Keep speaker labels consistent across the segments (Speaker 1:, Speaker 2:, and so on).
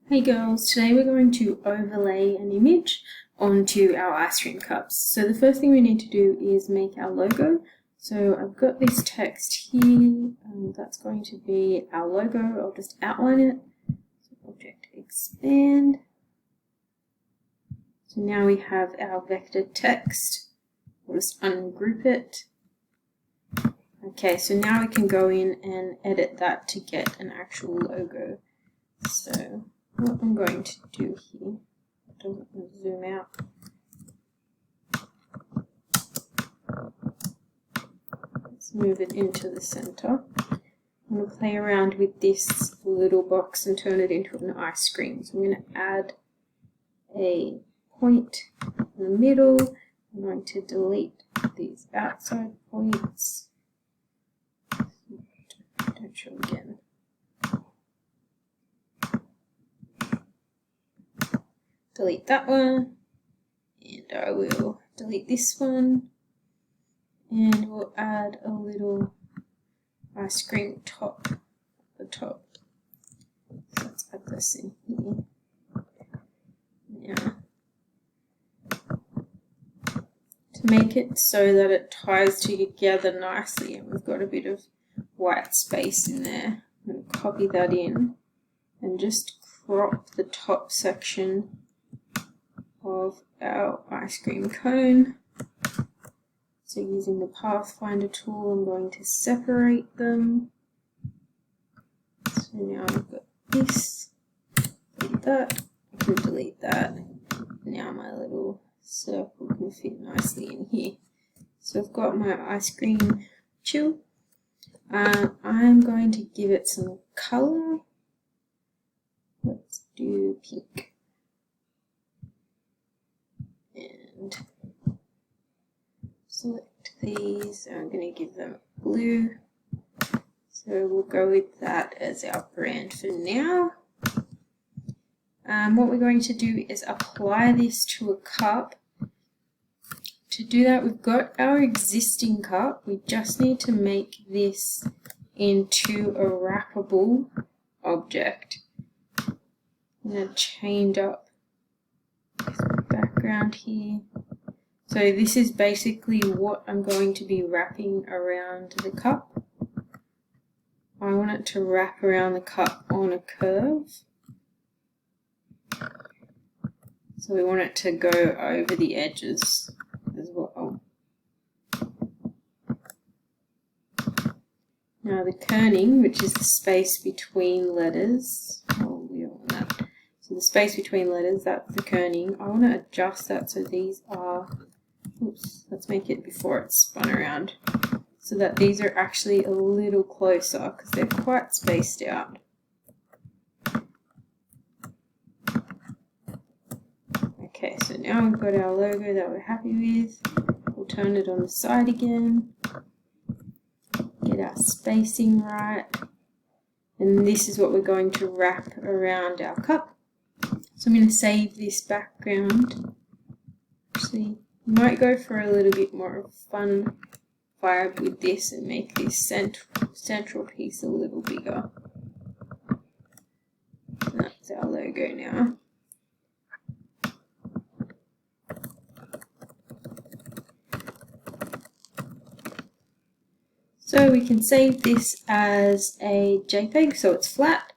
Speaker 1: Hey girls, today we're going to overlay an image onto our ice cream cups. So the first thing we need to do is make our logo. So I've got this text here, that's going to be our logo. I'll just outline it. So object expand. So now we have our vector text. We'll just ungroup it. Okay, so now we can go in and edit that to get an actual logo. So what I'm going to do here, doesn't zoom out. Let's move it into the center. I'm going to play around with this little box and turn it into an ice cream. So I'm going to add a point in the middle. I'm going to delete these outside points. Don't show again. Delete that one, and I will delete this one, and we'll add a little ice cream top at the top. So let's add this in here. Now, to make it so that it ties together nicely, and we've got a bit of white space in there, I'm going to copy that in and just crop the top section of our ice cream cone. So using the Pathfinder tool, I'm going to separate them. So now I've got this, delete that, I can delete that. Now my little circle can fit nicely in here. So I've got my ice cream chill. I'm going to give it some color. Let's do pink. And select these. I'm going to give them blue. So we'll go with that as our brand for now. What we're going to do is apply this to a cup. To do that, we've got our existing cup. We just need to make this into a wrappable object. I'm going to change up background here. So this is basically what I'm going to be wrapping around the cup. I want it to wrap around the cup on a curve. So we want it to go over the edges as well. Now the kerning, which is the space between letters, we don't want that. So the space between letters, that's the kerning. I want to adjust that so these are, oops, let's make it before it's spun around, so that these are actually a little closer because they're quite spaced out. Okay, so now we've got our logo that we're happy with. We'll turn it on the side again, get our spacing right, and this is what we're going to wrap around our cup. So I'm going to save this background. Actually, might go for a little bit more fun vibe with this and make this central piece a little bigger. That's our logo now. So we can save this as a JPEG, so it's flat.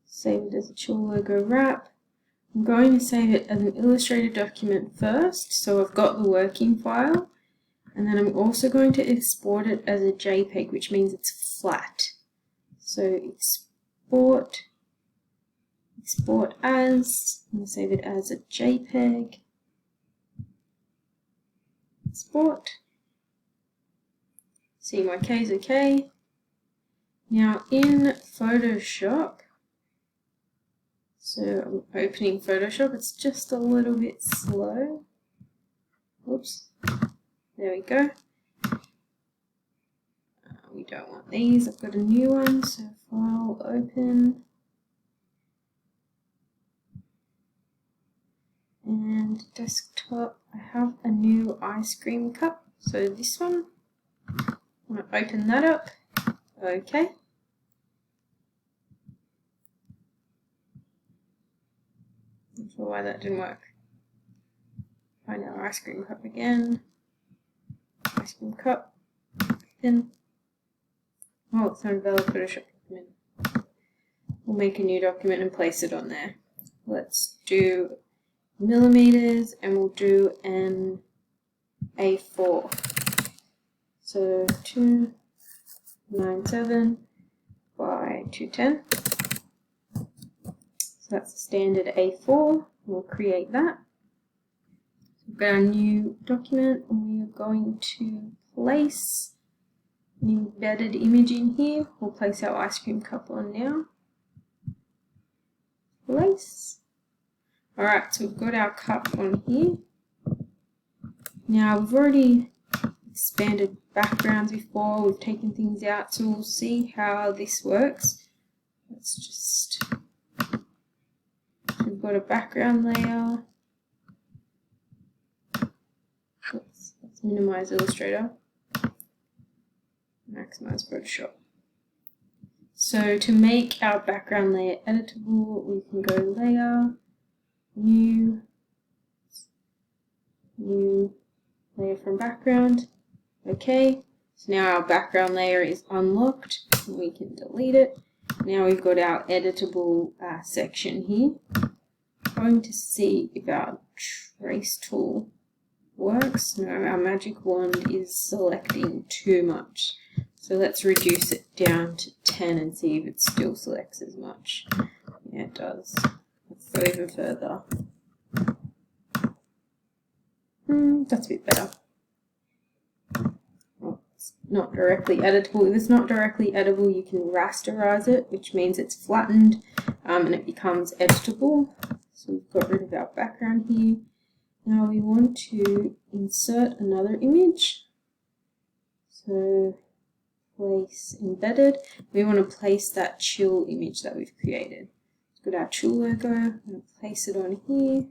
Speaker 1: Save it as a chill logo wrap. I'm going to save it as an Illustrator document first, so I've got the working file, and then I'm also going to export it as a JPEG, which means it's flat. So export as, I'm going to save it as a JPEG, export, CMYK is okay. Now in Photoshop, so I'm opening Photoshop, it's just a little bit slow. Oops, there we go. We don't want these, I've got a new one, so file, open. And desktop, I have a new ice cream cup. So this one, I'm going to open that up. Okay. Not sure why that didn't work. Find our ice cream cup again. Ice cream cup. Then, oh, it's not a valid Photoshop document. We'll make a new document and place it on there. Let's do millimeters and we'll do an A4. So 297 by 210. So that's a standard A4. We'll create that. So we've got our new document and we are going to place an embedded image in here. We'll place our ice cream cup on now. Place. Alright, so we've got our cup on here. Now we've already expanded backgrounds before, we've taken things out, so we'll see how this works. Let's just, we've got a background layer. Let's minimize Illustrator, maximize Photoshop. So to make our background layer editable, we can go Layer, New Layer from Background. Okay, so now our background layer is unlocked and we can delete it. Now we've got our editable section here. I'm going to see if our trace tool works. No, our magic wand is selecting too much. So let's reduce it down to 10 and see if it still selects as much. Yeah, it does. Let's go even further. That's a bit better. Oh, it's not directly editable. If it's not directly editable, you can rasterize it, which means it's flattened and it becomes editable. So we've got rid of our background here. Now we want to insert another image. So place embedded. We want to place that chill image that we've created. We've got our chill logo. I'm going to place it on here.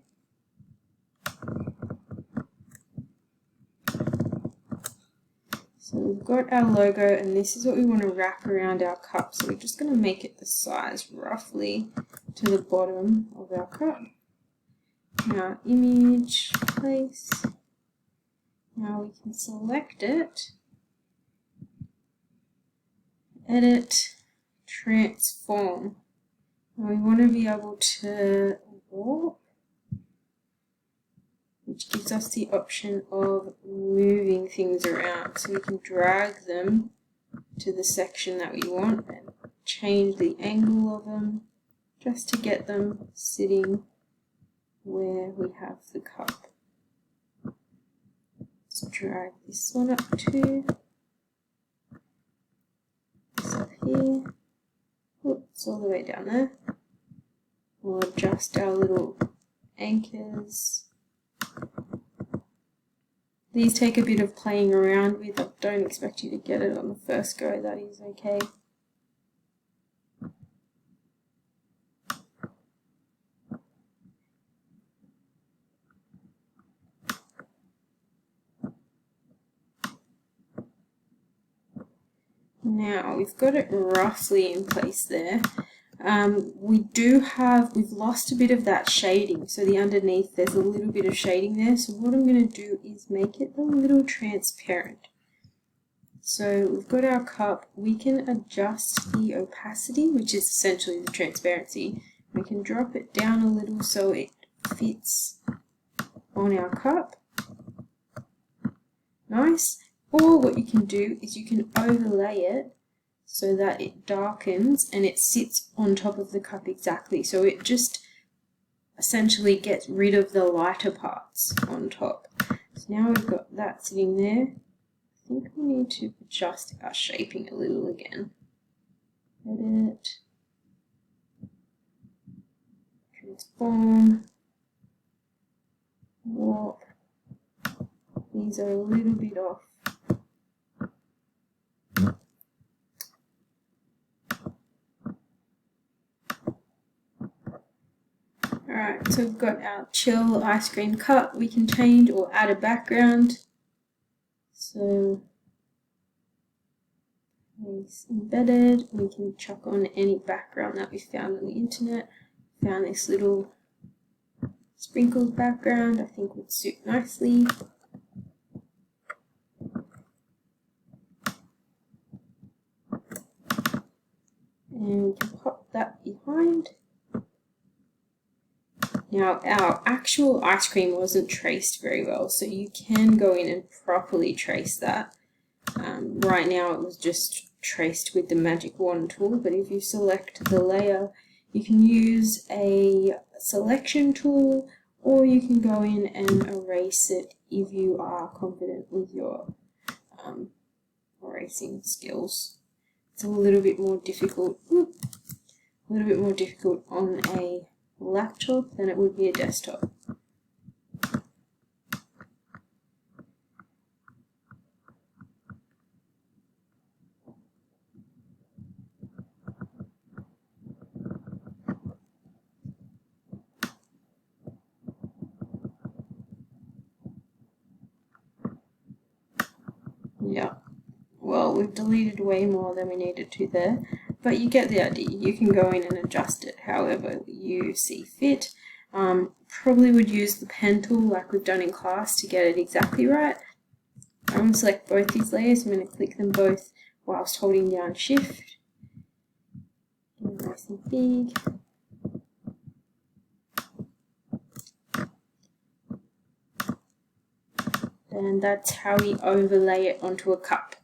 Speaker 1: So we've got our logo and this is what we want to wrap around our cup. So we're just going to make it the size roughly to the bottom of our cup. Now image, place. Now we can select it. Edit, transform. Now we want to be able to warp, which gives us the option of moving things around. So we can drag them to the section that we want and change the angle of them just to get them sitting where we have the cup. Let's drag this one up too. This up here. Oops, all the way down there. We'll adjust our little anchors. These take a bit of playing around with. I don't expect you to get it on the first go, that is okay. Now we've got it roughly in place there. We've lost a bit of that shading, so the underneath there's a little bit of shading there. So what I'm going to do is make it a little transparent. So we've got our cup, we can adjust the opacity, which is essentially the transparency. We can drop it down a little so it fits on our cup. Nice. Or what you can do is you can overlay it so that it darkens and it sits on top of the cup exactly. So it just essentially gets rid of the lighter parts on top. So now we've got that sitting there. I think we need to adjust our shaping a little again. Edit. Transform. Warp. These are a little bit off. Alright, So we've got our chill ice cream cup. We can change or add a background. So it's embedded. We can chuck on any background that we found on the internet. Found this little sprinkled background I think would suit nicely. And we can pop that behind. Now our actual ice cream wasn't traced very well, so you can go in and properly trace that. Right now it was just traced with the magic wand tool, but if you select the layer, you can use a selection tool, or you can go in and erase it if you are confident with your erasing skills. It's a little bit more difficult. A little bit more difficult on a laptop than it would be a desktop. Yeah, well, we've deleted way more than we needed to there, but you get the idea. You can go in and adjust it however you see fit. Probably would use the pen tool like we've done in class to get it exactly right. I'm going to select both these layers. I'm going to click them both whilst holding down Shift. Get it nice and big. And that's how we overlay it onto a cup.